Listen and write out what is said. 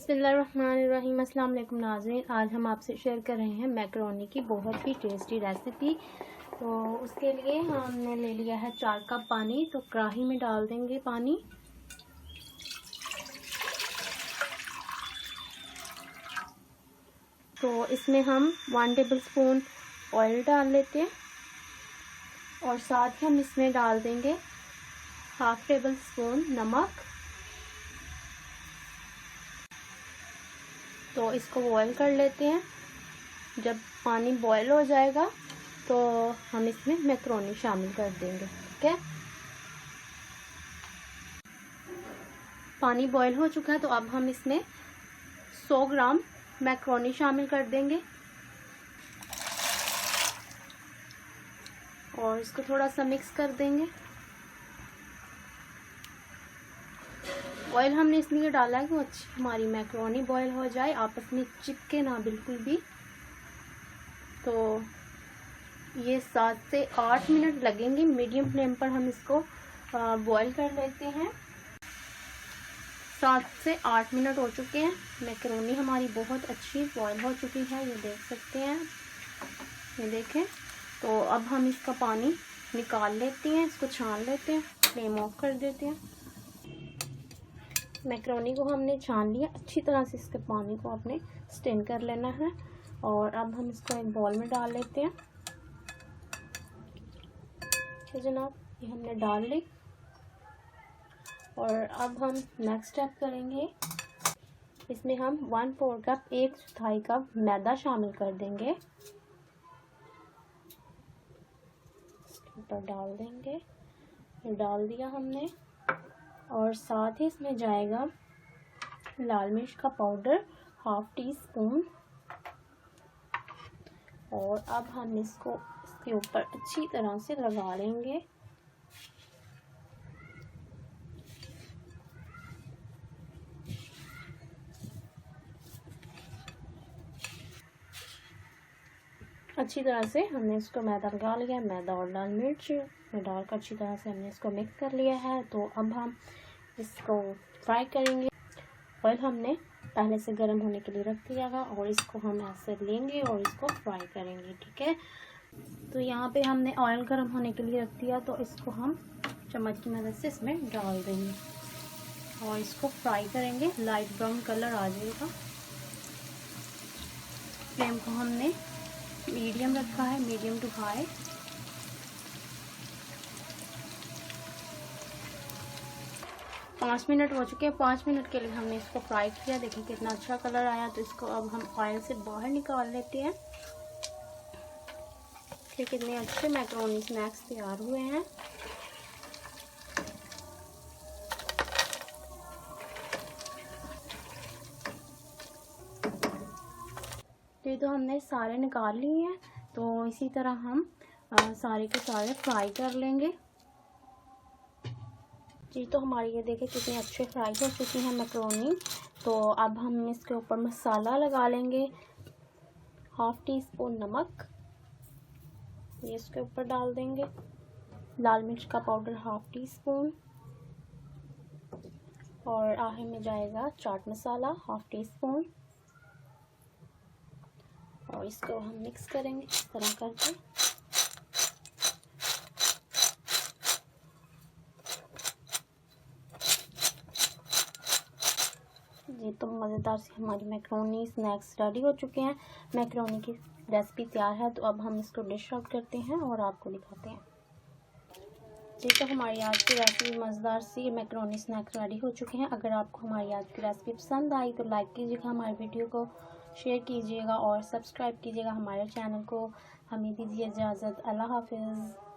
बिस्मिल्लाहिर्रहमानिर्रहीम। अस्सलाम वालेकुम नाज़रीन, आज हम आपसे शेयर कर रहे हैं मैकरोनी की बहुत ही टेस्टी रेसिपी। तो उसके लिए हमने ले लिया है 4 कप पानी। तो कढ़ाई में डाल देंगे पानी। तो इसमें हम 1 टेबलस्पून ऑयल डाल लेते हैं और साथ ही हम इसमें डाल देंगे 1/2 टेबलस्पून नमक। तो इसको बॉईल कर लेते हैं। जब पानी बॉईल हो जाएगा तो हम इसमें मैकरोनी शामिल कर देंगे। ठीक है, पानी बॉईल हो चुका है तो अब हम इसमें 100 ग्राम मैकरोनी शामिल कर देंगे और इसको थोड़ा सा मिक्स कर देंगे। ऑयल हमने इसलिए डाला है कि अच्छी हमारी मैकरोनी बॉईल हो जाए, आपस में चिपके ना बिल्कुल भी। तो ये 7 से 8 मिनट लगेंगे। मीडियम फ्लेम पर हम इसको बॉईल कर लेते हैं। 7 से 8 मिनट हो चुके हैं। मैकरोनी हमारी बहुत अच्छी बॉईल हो चुकी है, ये देख सकते हैं। ये देखें। तो अब हम इसका पानी निकाल लेते हैं, इसको छान लेते हैं। फ्लेम ऑफ कर देते हैं। मैकरोनी को हमने छान लिया। अच्छी तरह से इसके पानी को आपने स्टेन कर लेना है। और अब हम इसको एक बॉल में डाल लेते हैं। ठीक है जनाब, ये हमने डाल ली। और अब हम नेक्स्ट स्टेप करेंगे। इसमें हम 1/4 कप 1/4 कप मैदा शामिल कर देंगे। इसके ऊपर डाल देंगे। ये डाल दिया हमने। और साथ ही इसमें जाएगा लाल मिर्च का पाउडर 1/2 टीस्पून। और अब हम इसको इसके ऊपर अच्छी तरह से लगा लेंगे। अच्छी तरह से हमने इसको मैदा लगा लिया। मैदा और लाल मिर्च में डालकर अच्छी तरह से हमने इसको मिक्स कर लिया है। तो अब हम इसको फ्राई करेंगे। ऑयल हमने पहले से गर्म होने के लिए रख दिया है और इसको हम ऐसे लेंगे और इसको फ्राई करेंगे। ठीक है, तो यहाँ पे हमने ऑयल गर्म होने के लिए रख दिया। तो इसको हम चम्मच की मदद से इसमें डाल देंगे और इसको फ्राई करेंगे। लाइट ब्राउन कलर आ जाएगा। फ्लेम को हमने मीडियम रखा है, मीडियम टू हाई। पाँच मिनट हो चुके हैं। 5 मिनट के लिए हमने इसको फ्राई किया। देखिए कितना अच्छा कलर आया। तो इसको अब हम ऑयल से बाहर निकाल लेते हैं। देखिए कितने अच्छे मैकरोनी स्नैक्स तैयार हुए हैं। तो हमने सारे निकाल लिए हैं। तो इसी तरह हम सारे के सारे फ्राई कर लेंगे। जी, तो हमारी ये देखिए कितने अच्छे फ्राई हो चुकी हैं मैकरोनी। तो अब हम इसके ऊपर मसाला लगा लेंगे। 1/2 टीस्पून नमक ये इसके ऊपर डाल देंगे। लाल मिर्च का पाउडर 1/2 टीस्पून। और आखिर में जाएगा चाट मसाला 1/2 टीस्पून। और इसको हम मिक्स करेंगे इस तरह करके। ये तो मज़ेदार सी हमारी मैकरोनी स्नैक्स रेडी हो चुके हैं। मैकरोनी की रेसिपी तैयार है। तो अब हम इसको डिश आउट करते हैं और आपको दिखाते हैं। जी, तो हमारी आज की रेसिपी मज़ेदार सी मैकरोनी स्नैक्स रेडी हो चुके हैं। अगर आपको हमारी आज की रेसिपी पसंद आई तो लाइक कीजिएगा, हमारे वीडियो को शेयर कीजिएगा और सब्सक्राइब कीजिएगा हमारे चैनल को। हमें दीजिए इजाज़त। अल्लाह हाफिज़।